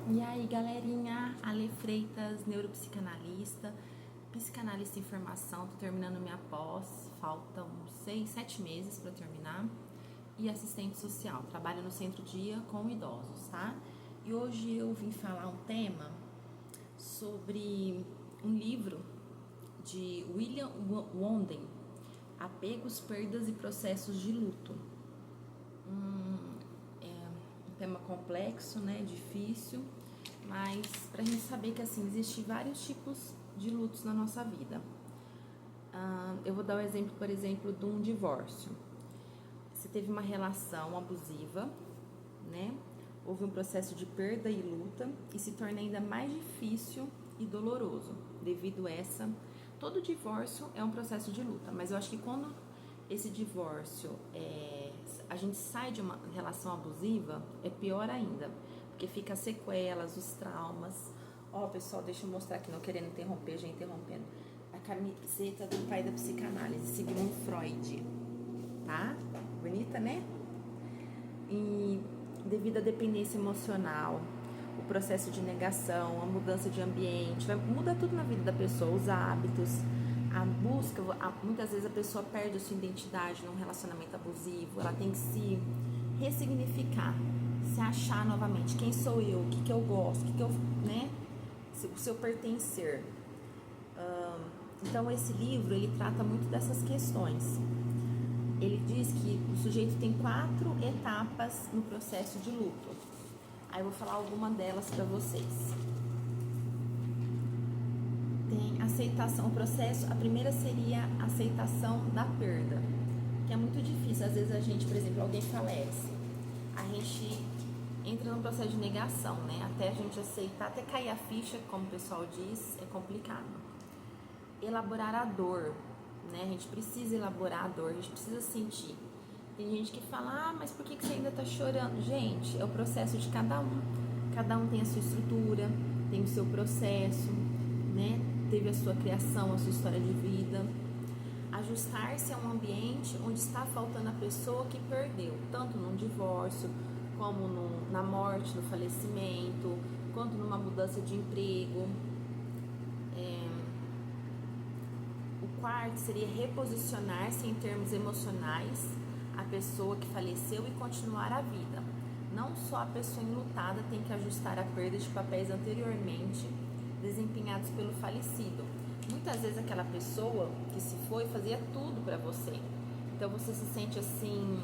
E aí, galerinha, Ale Freitas, neuropsicanalista, psicanalista em formação, tô terminando minha pós, faltam 6, 7 meses para terminar, e assistente social, trabalho no centro-dia com idosos, tá? E hoje eu vim falar um tema sobre um livro de William Wonden, Apegos, Perdas e Processos de Luto. Um tema complexo, né, difícil, mas pra gente saber que assim, existem vários tipos de lutos na nossa vida. Eu vou dar o exemplo, por exemplo, de um divórcio. Você teve uma relação abusiva, né? Houve um processo de perda e luta e se torna ainda mais difícil e doloroso devido a essa. Todo divórcio é um processo de luta, mas eu acho que quando esse divórcio a gente sai de uma relação abusiva, é pior ainda, porque fica as sequelas, os traumas. Ó, pessoal, deixa eu mostrar aqui, não querendo interromper, já interrompendo. A camiseta do pai da psicanálise, Sigmund Freud, tá? Bonita, né? E devido à dependência emocional, o processo de negação, a mudança de ambiente, muda tudo na vida da pessoa, os hábitos, a busca, muitas vezes a pessoa perde a sua identidade num relacionamento abusivo, ela tem que se ressignificar, se achar novamente, quem sou eu, o que eu gosto, o que eu, né, o seu pertencer. Então esse livro, ele trata muito dessas questões. Ele diz que o sujeito tem 4 etapas no processo de luto. Aí eu vou falar alguma delas para vocês. Tem aceitação, o processo, a primeira seria a aceitação da perda, que é muito difícil. Às vezes a gente, por exemplo, alguém falece, a gente entra num processo de negação, né? Até a gente aceitar, até cair a ficha, como o pessoal diz, é complicado. Elaborar a dor, né? A gente precisa elaborar a dor, a gente precisa sentir. Tem gente que fala, mas por que você ainda tá chorando? Gente, é o processo de cada um. Cada um tem a sua estrutura, tem o seu processo, né? Teve a sua criação, a sua história de vida. Ajustar-se a um ambiente onde está faltando a pessoa que perdeu, tanto num divórcio, como na morte, no falecimento, quanto numa mudança de emprego. O quarto seria reposicionar-se em termos emocionais a pessoa que faleceu e continuar a vida. Não só a pessoa enlutada tem que ajustar a perda de papéis anteriormente desempenhados pelo falecido. Muitas vezes aquela pessoa que se foi fazia tudo para você. Então você se sente assim,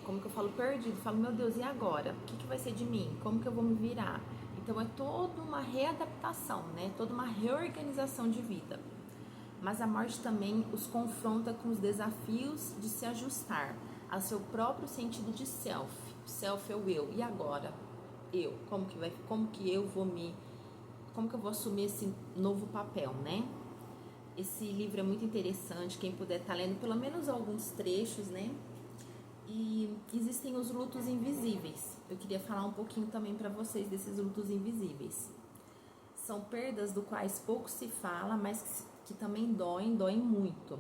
como que eu falo, perdido. Falo, meu Deus, e agora? O que vai ser de mim? Como que eu vou me virar? Então é toda uma readaptação, né? Toda uma reorganização de vida. Mas a morte também os confronta com os desafios de se ajustar ao seu próprio sentido de self. Self é o eu. E agora? Eu. Como que eu vou assumir esse novo papel, né? Esse livro é muito interessante, quem puder estar lendo pelo menos alguns trechos, né? E existem os lutos invisíveis. Eu queria falar um pouquinho também para vocês desses lutos invisíveis. São perdas do quais pouco se fala, mas que também doem muito.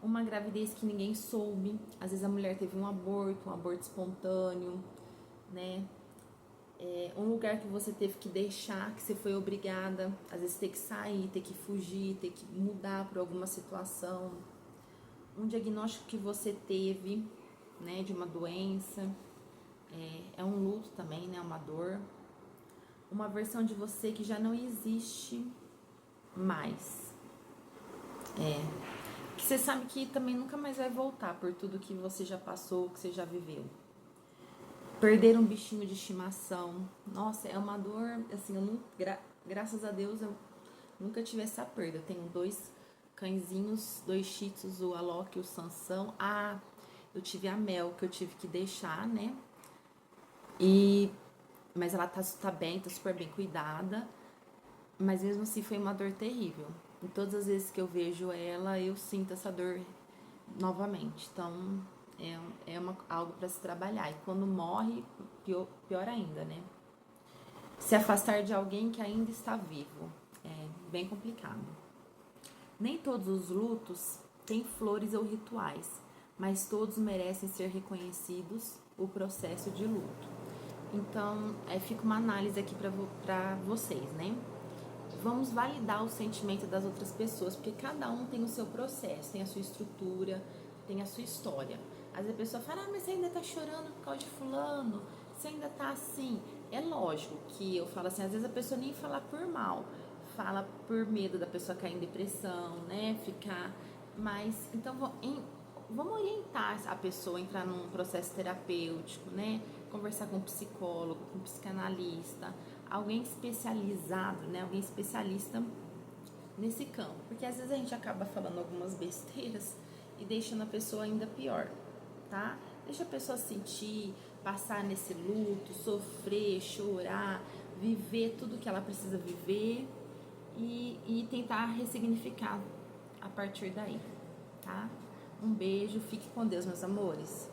Uma gravidez que ninguém soube, às vezes a mulher teve um aborto espontâneo, né? Um lugar que você teve que deixar, que você foi obrigada, às vezes ter que sair, ter que fugir, ter que mudar por alguma situação. Um diagnóstico que você teve, né, de uma doença, é um luto também, né, uma dor. Uma versão de você que já não existe mais. Que você sabe que também nunca mais vai voltar por tudo que você já passou, que você já viveu. Perder um bichinho de estimação. Nossa, é uma dor, assim, graças a Deus eu nunca tive essa perda. Eu tenho 2 cãezinhos, 2 shih tzus, o Alok e o Sansão. Eu tive a Mel, que eu tive que deixar, né? Mas ela tá bem, tá super bem cuidada. Mas mesmo assim foi uma dor terrível. E todas as vezes que eu vejo ela, eu sinto essa dor novamente. Então, algo para se trabalhar. E quando morre, pior ainda, né? Se afastar de alguém que ainda está vivo. É bem complicado. Nem todos os lutos têm flores ou rituais, mas todos merecem ser reconhecidos o processo de luto. Então, fica uma análise aqui para vocês, né? Vamos validar o sentimento das outras pessoas, porque cada um tem o seu processo, tem a sua estrutura, tem a sua história. Às vezes a pessoa fala, mas você ainda tá chorando por causa de fulano, você ainda tá assim. É lógico que eu falo assim, às vezes a pessoa nem fala por mal, fala por medo da pessoa cair em depressão, né? Mas, então, vamos orientar a pessoa a entrar num processo terapêutico, né? Conversar com um psicólogo, com um psicanalista, alguém especializado, né? Alguém especialista nesse campo. Porque às vezes a gente acaba falando algumas besteiras e deixando a pessoa ainda pior, tá? Deixa a pessoa sentir, passar nesse luto, sofrer, chorar, viver tudo que ela precisa viver e tentar ressignificar a partir daí, tá? Um beijo, fique com Deus, meus amores.